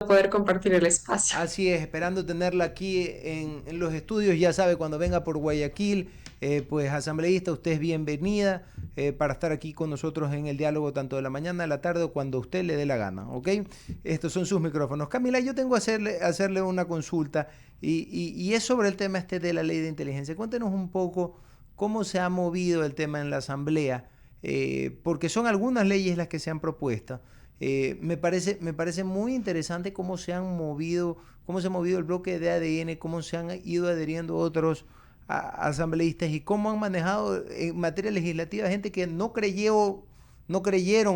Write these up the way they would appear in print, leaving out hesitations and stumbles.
poder compartir el espacio. Así es, esperando tenerla aquí en los estudios. Ya sabe, cuando venga por Guayaquil, pues asambleísta, usted es bienvenida para estar aquí con nosotros en el diálogo tanto de la mañana, de la tarde o cuando usted le dé la gana, ¿ok? Estos son sus micrófonos. Camila, yo tengo que hacerle una consulta y es sobre el tema este de la ley de inteligencia. Cuéntenos un poco cómo se ha movido el tema en la asamblea, porque son algunas leyes las que se han propuesto. Me parece muy interesante cómo se ha movido el bloque de ADN, cómo se han ido adheriendo otros asambleístas y cómo han manejado en materia legislativa gente que no creyeron,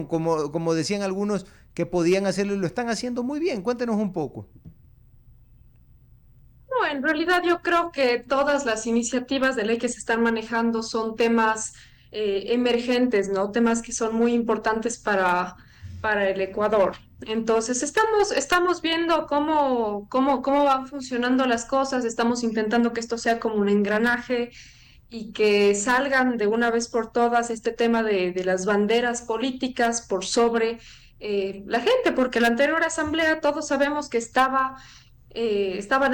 como decían algunos, que podían hacerlo y lo están haciendo muy bien. Cuéntenos un poco. No, en realidad yo creo que todas las iniciativas de ley que se están manejando son temas emergentes, ¿no? Temas que son muy importantes para el Ecuador. Entonces, estamos viendo cómo van funcionando las cosas, estamos intentando que esto sea como un engranaje y que salgan de una vez por todas este tema de las banderas políticas por sobre la gente, porque la anterior asamblea todos sabemos que estaban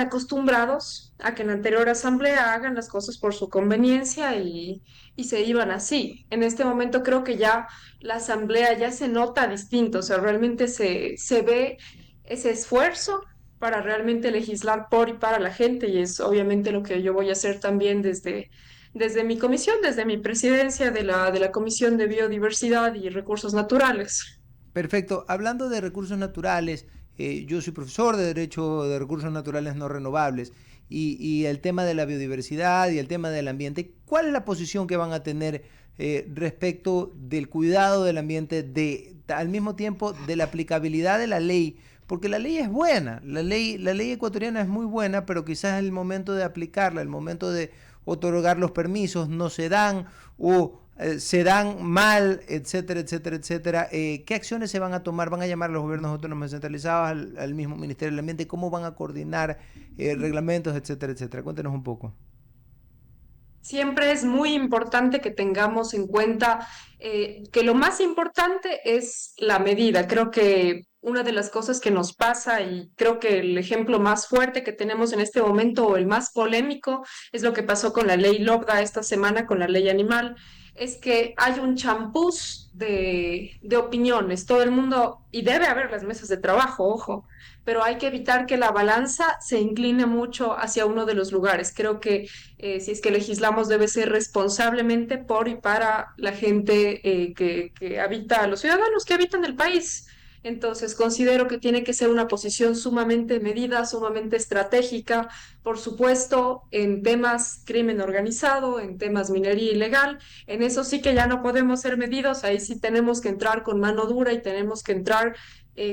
acostumbrados a que en la anterior asamblea hagan las cosas por su conveniencia y se iban así. En este momento creo que ya la asamblea ya se nota distinto, o sea, realmente se ve ese esfuerzo para realmente legislar por y para la gente y es obviamente lo que yo voy a hacer también desde mi comisión, desde mi presidencia de la Comisión de Biodiversidad y Recursos Naturales. Perfecto. Hablando de recursos naturales, yo soy profesor de Derecho de Recursos Naturales No Renovables y el tema de la biodiversidad y el tema del ambiente. ¿Cuál es la posición que van a tener respecto del cuidado del ambiente, al mismo tiempo de la aplicabilidad de la ley? Porque la ley es buena, la ley ecuatoriana es muy buena, pero quizás el momento de aplicarla, el momento de otorgar los permisos no se dan o se dan mal, etcétera, etcétera, etcétera. ¿Qué acciones se van a tomar? ¿Van a llamar a los gobiernos autónomos descentralizados, al mismo Ministerio del Ambiente? ¿Cómo van a coordinar reglamentos, etcétera, etcétera? Cuéntenos un poco. Siempre es muy importante que tengamos en cuenta que lo más importante es la medida. Creo que una de las cosas que nos pasa y creo que el ejemplo más fuerte que tenemos en este momento o el más polémico es lo que pasó con la ley LOBDA esta semana con la ley animal, es que hay un champús de opiniones. Todo el mundo, y debe haber las mesas de trabajo, ojo, pero hay que evitar que la balanza se incline mucho hacia uno de los lugares. Creo que si es que legislamos debe ser responsablemente por y para la gente que habita, los ciudadanos que habitan el país. Entonces, considero que tiene que ser una posición sumamente medida, sumamente estratégica, por supuesto, en temas crimen organizado, en temas minería ilegal. En eso sí que ya no podemos ser medidos, ahí sí tenemos que entrar con mano dura y tenemos que entrar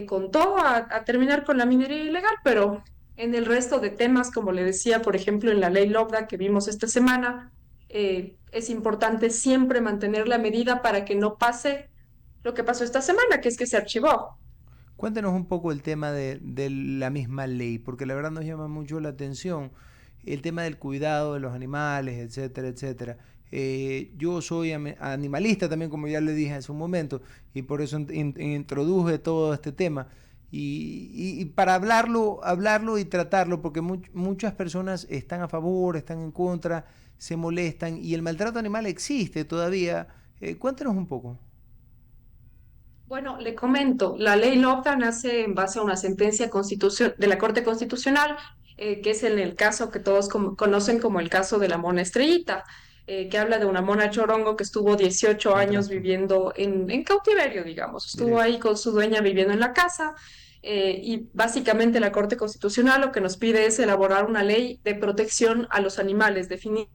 con todo a terminar con la minería ilegal, pero en el resto de temas, como le decía, por ejemplo, en la ley LOBDA que vimos esta semana, es importante siempre mantener la medida para que no pase lo que pasó esta semana, que es que se archivó. Cuéntenos un poco el tema de la misma ley, porque la verdad nos llama mucho la atención el tema del cuidado de los animales, etcétera, etcétera. Yo soy animalista también, como ya le dije hace un momento, y por eso introduje todo este tema. Y para hablarlo y tratarlo, porque muchas personas están a favor, están en contra, se molestan, y el maltrato animal existe todavía. Cuéntenos un poco. Bueno, le comento, la ley LOBDA nace en base a una sentencia de la Corte Constitucional, que es en el caso que todos conocen como el caso de la mona estrellita, que habla de una mona chorongo que estuvo 18 años Maltrato, viviendo en cautiverio, digamos. Estuvo directo. ahí con su dueña viviendo en la casa, y básicamente la Corte Constitucional lo que nos pide es elaborar una ley de protección a los animales, definir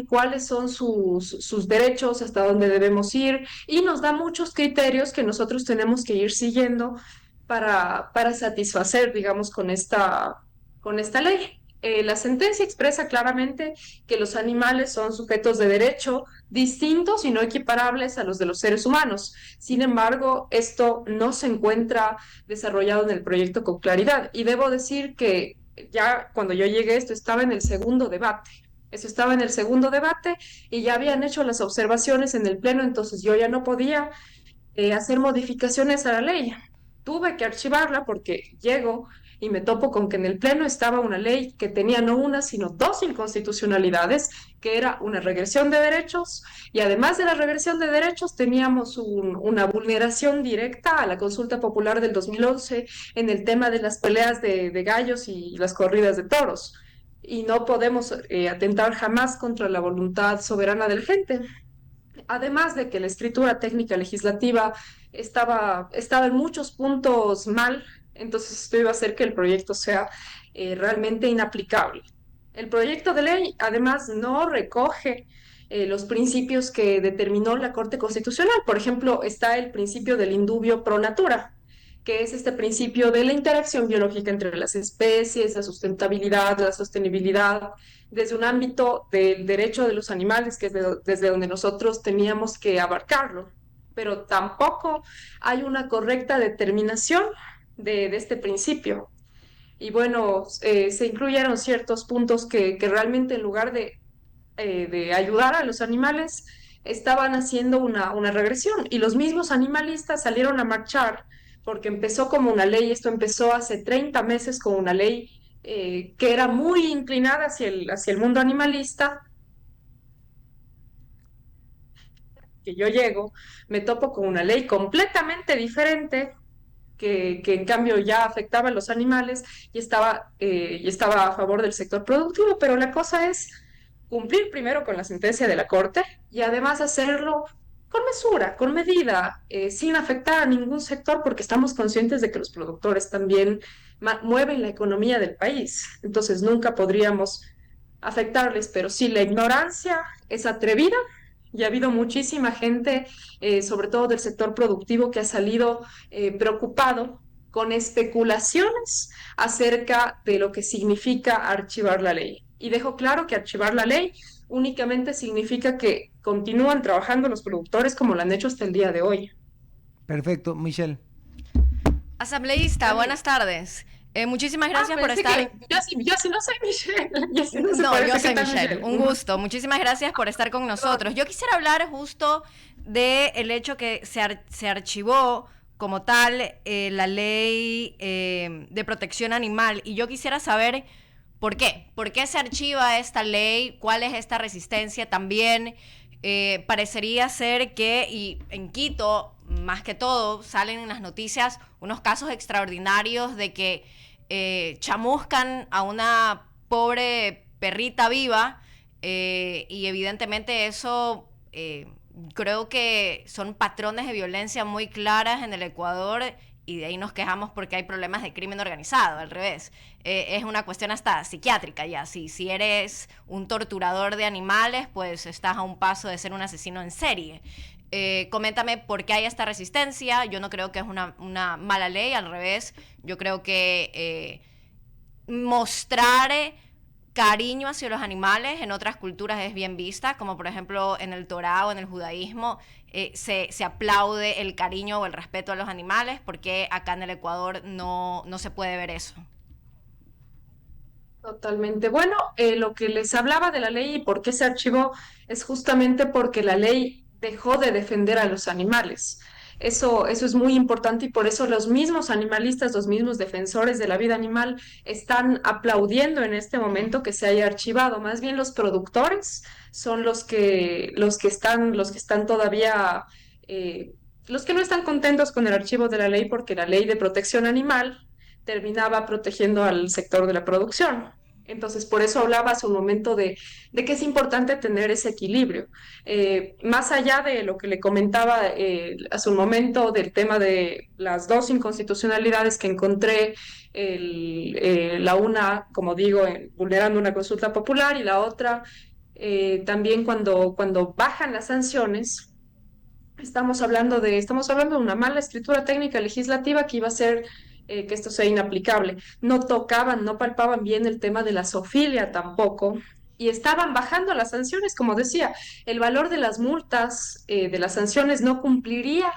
cuáles son sus derechos, hasta dónde debemos ir, y nos da muchos criterios que nosotros tenemos que ir siguiendo para satisfacer, digamos, con esta ley. La sentencia expresa claramente que los animales son sujetos de derecho distintos y no equiparables a los de los seres humanos. Sin embargo, esto no se encuentra desarrollado en el proyecto con claridad. Y debo decir que ya cuando yo llegué, esto estaba en el segundo debate. Eso estaba en el segundo debate y ya habían hecho las observaciones en el pleno, entonces yo ya no podía hacer modificaciones a la ley. tuve que archivarla porque llego y me topo con que en el Pleno estaba una ley que tenía no una, sino dos inconstitucionalidades, que era una regresión de derechos y además de la regresión de derechos teníamos una vulneración directa a la consulta popular del 2011 en el tema de las peleas de gallos y las corridas de toros. Y no podemos atentar jamás contra la voluntad soberana de la gente. Además de que la escritura técnica legislativa estaba en muchos puntos mal, entonces esto iba a hacer que el proyecto sea realmente inaplicable. El proyecto de ley además no recoge los principios que determinó la Corte Constitucional. Por ejemplo, está el principio del indubio pro natura, que es este principio de la interacción biológica entre las especies, la sustentabilidad, la sostenibilidad, desde un ámbito del derecho de los animales, que es desde donde nosotros teníamos que abarcarlo, pero tampoco hay una correcta determinación de este principio. Y bueno, se incluyeron ciertos puntos que realmente en lugar de ayudar a los animales, estaban haciendo una regresión. Y los mismos animalistas salieron a marchar porque empezó como una ley, esto empezó hace 30 meses con una ley que era muy inclinada hacia el mundo animalista, que yo llego, me topo con una ley completamente diferente que en cambio ya afectaba a los animales y estaba a favor del sector productivo, pero la cosa es cumplir primero con la sentencia de la Corte y además hacerlo con mesura, con medida, sin afectar a ningún sector, porque estamos conscientes de que los productores también mueven la economía del país. Entonces nunca podríamos afectarles, pero sí, la ignorancia es atrevida y ha habido muchísima gente, sobre todo del sector productivo, que ha salido preocupado con especulaciones acerca de lo que significa archivar la ley. Y dejo claro que archivar la ley únicamente significa que continúan trabajando los productores como lo han hecho hasta el día de hoy. Perfecto, Michelle. Asambleísta, Dale. buenas tardes. Muchísimas gracias por Pensé estar. que yo sí no soy Michelle. Yo sí no sé No, yo parece soy que tal Michelle. Un Michelle. gusto. Muchísimas gracias por estar con nosotros. Yo quisiera hablar justo del hecho que se archivó como tal la ley de protección animal. Y yo quisiera saber por qué. ¿Por qué se archiva esta ley? ¿Cuál es esta resistencia? También parecería ser que, y en Quito, más que todo, salen en las noticias unos casos extraordinarios de que chamuscan a una pobre perrita viva y evidentemente eso creo que son patrones de violencia muy claras en el Ecuador y de ahí nos quejamos porque hay problemas de crimen organizado, al revés. Es una cuestión hasta psiquiátrica ya. Si eres un torturador de animales, pues estás a un paso de ser un asesino en serie. Coméntame por qué hay esta resistencia. Yo no creo que es una mala ley, al revés. Yo creo que mostrar cariño hacia los animales en otras culturas es bien vista, como por ejemplo en el Torá o en el judaísmo se aplaude el cariño o el respeto a los animales, porque acá en el Ecuador no se puede ver eso. Totalmente. Bueno, lo que les hablaba de la ley y por qué se archivó es justamente porque la ley dejó de defender a los animales. Eso es muy importante y por eso los mismos animalistas, los mismos defensores de la vida animal están aplaudiendo en este momento que se haya archivado. Más bien los productores son los que están todavía, los que no están contentos con el archivo de la ley porque la ley de protección animal terminaba protegiendo al sector de la producción. Entonces, por eso hablaba hace un momento de que es importante tener ese equilibrio. Más allá de lo que le comentaba hace un momento del tema de las dos inconstitucionalidades que encontré, la una, como digo, vulnerando una consulta popular y la otra también cuando bajan las sanciones. Estamos hablando de una mala escritura técnica legislativa que iba a hacer que esto sea inaplicable. No tocaban, no palpaban bien el tema de la zoofilia tampoco. Y estaban bajando las sanciones, como decía, el valor de las multas, de las sanciones, no cumpliría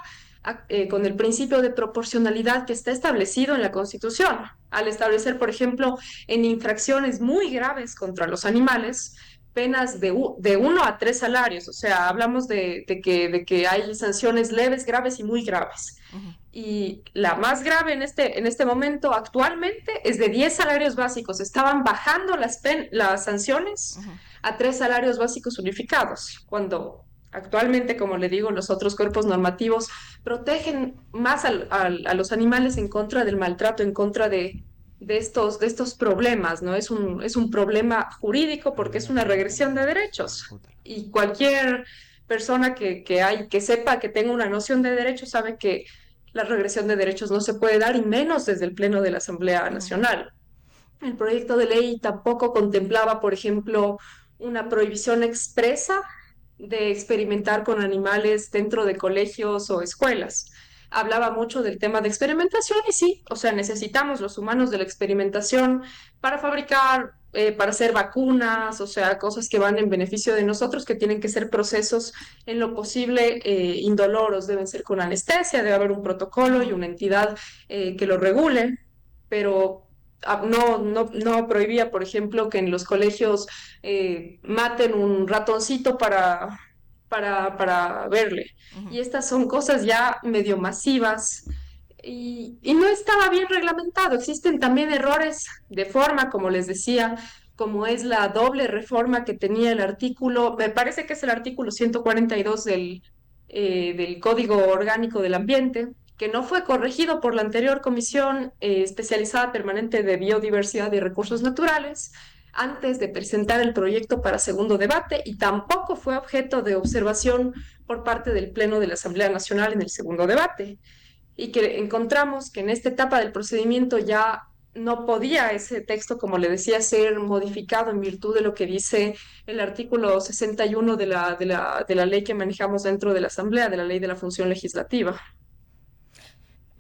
con el principio de proporcionalidad que está establecido en la Constitución. Al establecer, por ejemplo, en infracciones muy graves contra los animales, penas de 1 a 3 salarios, o sea, hablamos de que hay sanciones leves, graves y muy graves. Uh -huh. y la más grave en este momento actualmente es de 10 salarios básicos. Estaban bajando las sanciones Ujú. a 3 salarios básicos unificados, cuando actualmente, como le digo, los otros cuerpos normativos protegen más a los animales en contra del maltrato, en contra de estos problemas, ¿no? Es un problema jurídico porque es una regresión de derechos. Y cualquier persona que sepa, que tenga una noción de derechos, sabe que la regresión de derechos no se puede dar, y menos desde el Pleno de la Asamblea Ujú. Nacional. El proyecto de ley tampoco contemplaba, por ejemplo, una prohibición expresa de experimentar con animales dentro de colegios o escuelas. Hablaba mucho del tema de experimentación y sí, o sea, necesitamos los humanos de la experimentación para fabricar, para hacer vacunas, o sea, cosas que van en beneficio de nosotros, que tienen que ser procesos en lo posible indoloros, deben ser con anestesia, debe haber un protocolo y Ujú. una entidad que lo regule, pero no prohibía, por ejemplo, que en los colegios maten un ratoncito para verle. Ujú. Y estas son cosas ya medio masivas y no estaba bien reglamentado. Existen también errores de forma, como les decía, como es la doble reforma que tenía el artículo, me parece que es el artículo 142 del Código Orgánico del Ambiente, que no fue corregido por la anterior Comisión Especializada Permanente de Biodiversidad y Ujú. Recursos Naturales antes de presentar el proyecto para segundo debate, y tampoco fue objeto de observación por parte del Pleno de la Asamblea Nacional en el segundo debate, y que encontramos que en esta etapa del procedimiento ya no podía ese texto, como le decía, ser modificado en virtud de lo que dice el artículo 61 de la ley que manejamos dentro de la Asamblea, de la ley de la función legislativa.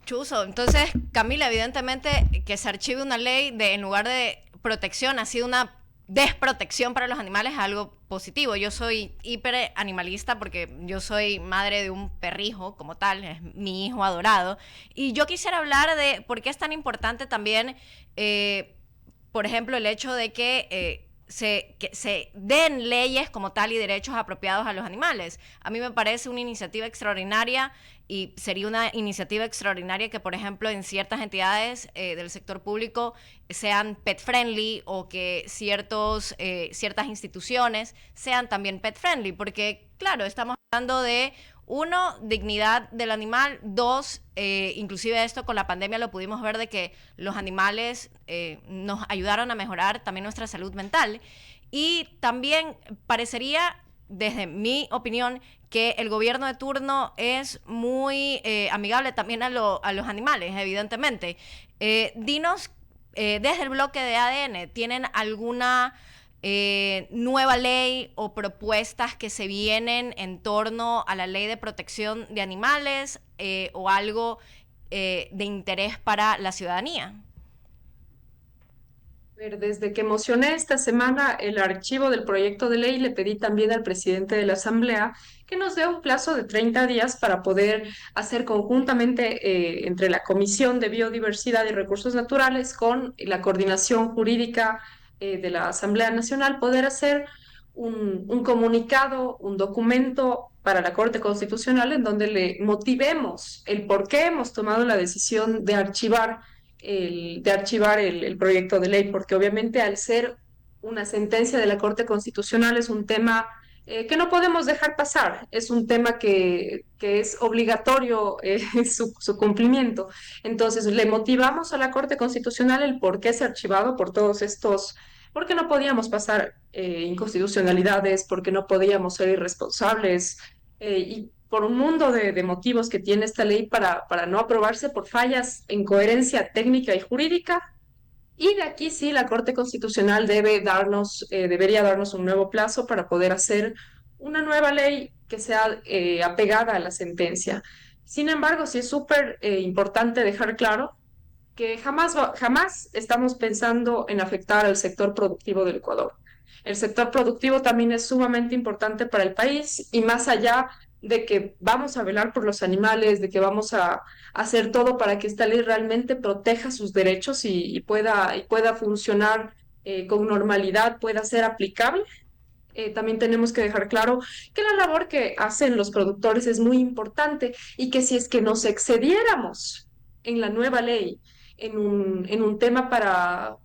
Chuzo. Entonces, Camila, evidentemente que se archive una ley en lugar de protección, ha sido una desprotección para los animales, es algo positivo. Yo soy hiper animalista porque yo soy madre de un perrijo como tal, es mi hijo adorado. Y yo quisiera hablar de por qué es tan importante también, por ejemplo, el hecho de que se den leyes como tal y derechos apropiados a los animales. A mí me parece una iniciativa extraordinaria, y sería una iniciativa extraordinaria que, por ejemplo, en ciertas entidades del sector público sean pet friendly, o que ciertas instituciones sean también pet friendly, porque, claro, estamos hablando de, uno, dignidad del animal; dos, inclusive esto con la pandemia lo pudimos ver, de que los animales nos ayudaron a mejorar también nuestra salud mental. Y también parecería, desde mi opinión, que el gobierno de turno es muy amigable también a los animales, evidentemente. Dinos, desde el bloque de ADN, ¿tienen alguna nueva ley o propuestas que se vienen en torno a la ley de protección de animales, o algo de interés para la ciudadanía? Desde que emocioné esta semana el archivo del proyecto de ley, le pedí también al presidente de la Asamblea que nos dé un plazo de 30 días para poder hacer conjuntamente entre la Comisión de Biodiversidad y Recursos Naturales con la coordinación jurídica de la Asamblea Nacional, poder hacer un comunicado, un documento para la Corte Constitucional en donde le motivemos el por qué hemos tomado la decisión de archivar el proyecto de ley, porque obviamente al ser una sentencia de la Corte Constitucional es un tema que no podemos dejar pasar, es un tema que es obligatorio su cumplimiento. Entonces, le motivamos a la Corte Constitucional el por qué se ha archivado por todos estos, porque no podíamos pasar inconstitucionalidades, porque no podíamos ser irresponsables, y por un mundo de motivos que tiene esta ley para no aprobarse por fallas en coherencia técnica y jurídica. Y de aquí sí, la Corte Constitucional debería darnos un nuevo plazo para poder hacer una nueva ley que sea apegada a la sentencia. Sin embargo, sí es súper importante dejar claro que jamás estamos pensando en afectar al sector productivo del Ecuador. El sector productivo también es sumamente importante para el país, y más allá de que vamos a velar por los animales, de que vamos a hacer todo para que esta ley realmente proteja sus derechos y pueda funcionar con normalidad, pueda ser aplicable. también tenemos que dejar claro que la labor que hacen los productores es muy importante y que si es que nos excediéramos en la nueva ley en un tema para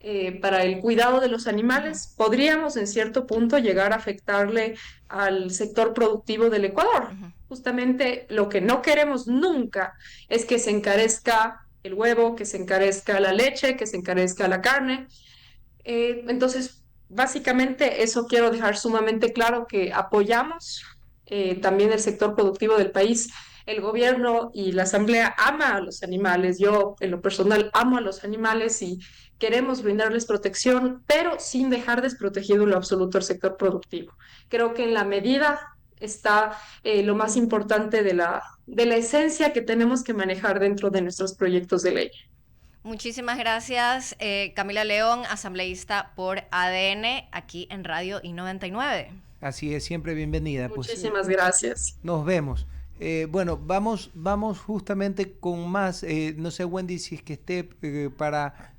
el cuidado de los Ujú, animales, podríamos en cierto punto llegar a afectarle al sector productivo del Ecuador. ujú. Justamente lo que no queremos nunca es que se encarezca el huevo, que se encarezca la leche, que se encarezca la carne. Entonces, básicamente eso quiero dejar sumamente claro que apoyamos también el sector productivo del país. El gobierno y la asamblea ama a los animales. Yo, en lo personal, amo a los animales y queremos brindarles protección, pero sin dejar desprotegido en lo absoluto el sector productivo. Creo que en la medida está lo más importante de la esencia que tenemos que manejar dentro de nuestros proyectos de ley. Muchísimas gracias, Camila León, asambleísta por ADN, aquí en Radio I99. Así es, siempre bienvenida. Pues Muchísimas gracias. nos vemos. Bueno, vamos justamente con más. No sé, Wendy, si es que esté para